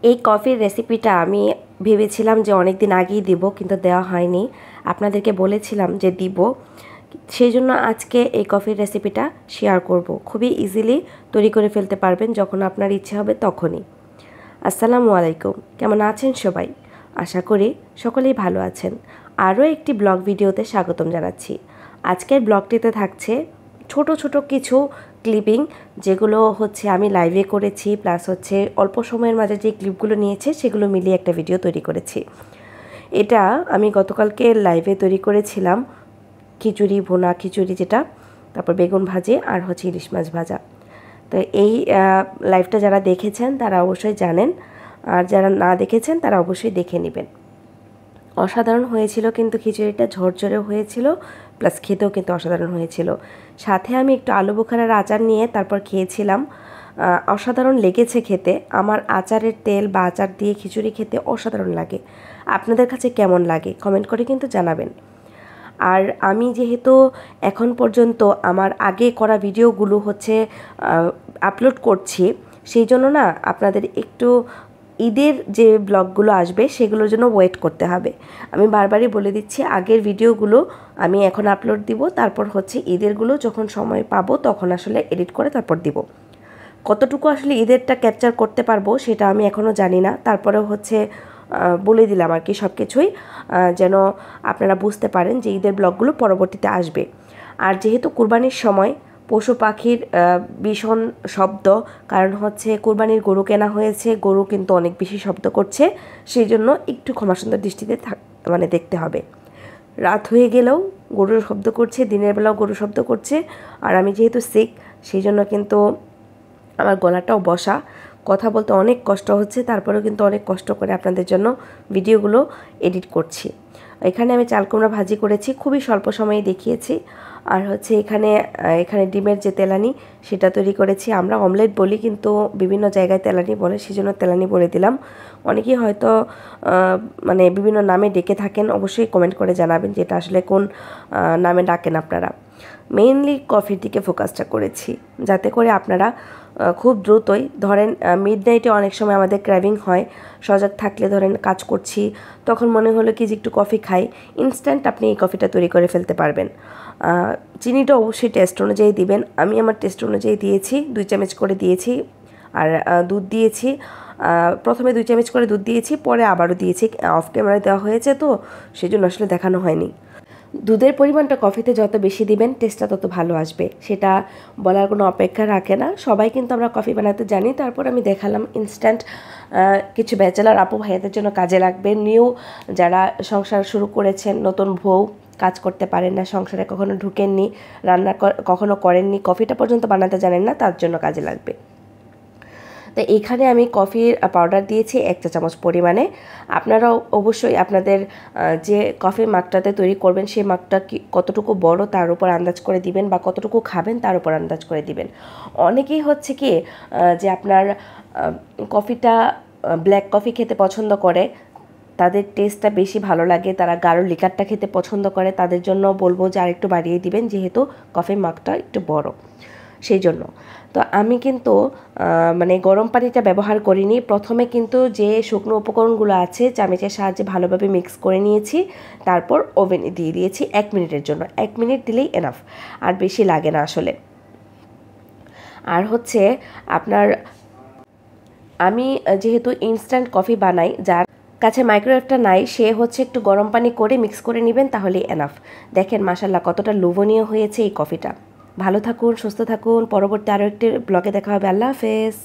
এই কফির রেসিপিটা আমি ভেবেছিলাম যে অনেক দিন আগেই দিব, কিন্তু দেওয়া হয়নি। আপনাদেরকে বলেছিলাম যে দিব, সেই জন্য আজকে এই কফির রেসিপিটা শেয়ার করব। খুবই ইজিলি তৈরি করে ফেলতে পারবেন যখন আপনার ইচ্ছে হবে তখনই। আসসালামু আলাইকুম, কেমন আছেন সবাই? আশা করি সকলেই ভালো আছেন। আরও একটি ব্লগ ভিডিওতে স্বাগতম জানাচ্ছি। আজকের ব্লগটিতে থাকছে ছোট ছোট কিছু ক্লিপিং, যেগুলো হচ্ছে আমি লাইভে করেছি, প্লাস হচ্ছে অল্প সময়ের মাঝে যে ক্লিপগুলো নিয়েছে সেগুলো মিলিয়ে একটা ভিডিও তৈরি করেছি। এটা আমি গতকালকে লাইভে তৈরি করেছিলাম, খিচুড়ি ভুনা খিচুড়ি যেটা, তারপর বেগুন ভাজি আর হচ্ছে ইলিশ মাছ ভাজা। তো এই লাইভটা যারা দেখেছেন তারা অবশ্যই জানেন, আর যারা না দেখেছেন তারা অবশ্যই দেখে নেবেন। অসাধারণ হয়েছিল, কিন্তু খিচুড়িটা ঝরঝরে হয়েছিল, প্লাস খেতেও কিন্তু অসাধারণ হয়েছিল। সাথে আমি একটু আলু বোখারার আচার নিয়ে তারপর খেয়েছিলাম। অসাধারণ লেগেছে খেতে। আমার আচারের তেল বা আচার দিয়ে খিচুড়ি খেতে অসাধারণ লাগে। আপনাদের কাছে কেমন লাগে কমেন্ট করে কিন্তু জানাবেন। আর আমি যেহেতু এখন পর্যন্ত আমার আগে করা ভিডিওগুলো হচ্ছে আপলোড করছি, সেই জন্য না আপনাদের একটু ঈদের যে ব্লগগুলো আসবে সেগুলোর জন্য ওয়েট করতে হবে। আমি বারবারই বলে দিচ্ছি, আগের ভিডিওগুলো আমি এখন আপলোড দিব, তারপর হচ্ছে ঈদেরগুলো যখন সময় পাবো তখন আসলে এডিট করে তারপর দিব। কতটুকু আসলে ঈদেরটা ক্যাপচার করতে পারবো সেটা আমি এখনও জানি না, তারপরেও হচ্ছে বলে দিলাম আর কি সব কিছুই, যেন আপনারা বুঝতে পারেন যে ঈদের ব্লগগুলো পরবর্তীতে আসবে। আর যেহেতু কুরবানির সময় পশু পাখির ভীষণ শব্দ, কারণ হচ্ছে কুরবানির গরু কেনা হয়েছে, গরু কিন্তু অনেক বেশি শব্দ করছে, সেই জন্য একটু ক্ষমাসুন্দর দৃষ্টিতে দেখতে হবে। রাত হয়ে গেলেও গরু শব্দ করছে, দিনের বেলাও গরু শব্দ করছে। আর আমি যেহেতু সিক, সেই জন্য কিন্তু আমার গলাটাও বসা, কথা বলতে অনেক কষ্ট হচ্ছে, তারপরেও কিন্তু অনেক কষ্ট করে আপনাদের জন্য ভিডিওগুলো এডিট করছি। এখানে আমি চাল কুমড়া ভাজি করেছি, খুবই স্বল্প সময়ে দেখিয়েছি। আর হচ্ছে এখানে ডিমের যে তেলানি সেটা তৈরি করেছি। আমরা অমলেট বলি, কিন্তু বিভিন্ন জায়গায় তেলানি বলে, সেই জন্য তেলানি বলে দিলাম। অনেকেই হয়তো মানে বিভিন্ন নামে ডেকে থাকেন, অবশ্যই কমেন্ট করে জানাবেন যেটা আসলে কোন নামে ডাকেন আপনারা। মেইনলি কফির দিকে ফোকাসটা করেছি, যাতে করে আপনারা খুব দ্রুতই, ধরেন মিডনাইটে অনেক সময় আমাদের ক্র্যাভিং হয়, সজাগ থাকলে ধরেন কাজ করছি, তখন মনে হলো কি যে একটু কফি খাই, ইনস্ট্যান্ট আপনি এই কফিটা তৈরি করে ফেলতে পারবেন। চিনিটা অবশ্যই টেস্ট অনুযায়ী দিবেন। আমি আমার টেস্ট অনুযায়ী দিয়েছি, 2 চামচ করে দিয়েছি। আর দুধ দিয়েছি, প্রথমে 2 চামচ করে দুধ দিয়েছি, পরে আবারও দিয়েছি। অফ ক্যামেরায় দেওয়া হয়েছে তো সেই জন্য আসলে দেখানো হয়নি। দুধের পরিমাণটা কফিতে যত বেশি দিবেন টেস্টটা তত ভালো আসবে, সেটা বলার কোনো অপেক্ষা রাখে না। সবাই কিন্তু আমরা কফি বানাতে জানি, তারপর আমি দেখালাম ইনস্ট্যান্ট কিছু ব্যাচেলার আপু ভাইয়াদের জন্য কাজে লাগবে। নিউ যারা সংসার শুরু করেছেন, নতুন বউ, কাজ করতে পারেন না, সংসারে কখনো ঢুকেননি, রান্না কখনো করেননি, কফিটা পর্যন্ত বানাতে জানেন না, তার জন্য কাজে লাগবে। তো এখানে আমি কফির পাউডার দিয়েছি 1 চা চামচ পরিমাণে। আপনারাও অবশ্যই আপনাদের যে কফি মাগটাতে তৈরি করবেন সেই মাগটা কতটুকু বড় তার উপর আন্দাজ করে দিবেন, বা কতটুকু খাবেন তার উপর আন্দাজ করে দিবেন। অনেকেই হচ্ছে কি যে আপনার কফিটা ব্ল্যাক কফি খেতে পছন্দ করে, তাদের টেস্টটা বেশি ভালো লাগে, তারা গাঢ় লিকারটা খেতে পছন্দ করে, তাদের জন্য বলবো যে আরেকটু বাড়িয়ে দিবেন, যেহেতু কফির মাগটা একটু বড়, সেই জন্য। তো আমি কিন্তু মানে গরম পানিটা ব্যবহার করিনি, প্রথমে কিন্তু যে শুকনো উপকরণগুলো আছে চামচের সাহায্যে ভালোভাবে মিক্স করে নিয়েছি, তারপর ওভেনে দিয়ে দিয়েছি 1 মিনিটের জন্য। 1 মিনিট দিলেই এনাফ, আর বেশি লাগে না আসলে। আর হচ্ছে আপনার, আমি যেহেতু ইনস্ট্যান্ট কফি বানাই, যার কাছে মাইক্রোওয়েভটা নাই সে হচ্ছে একটু গরম পানি করে মিক্স করে নেবেন, তাহলেই এনাফ। দেখেন মাশাল্লাহ কতটা লোভনীয় হয়েছে এই কফিটা। ভালো থাকুন, সুস্থ থাকুন, পরবর্তী আরও একটি ব্লগে দেখা হবে। আল্লাহ হাফেজ।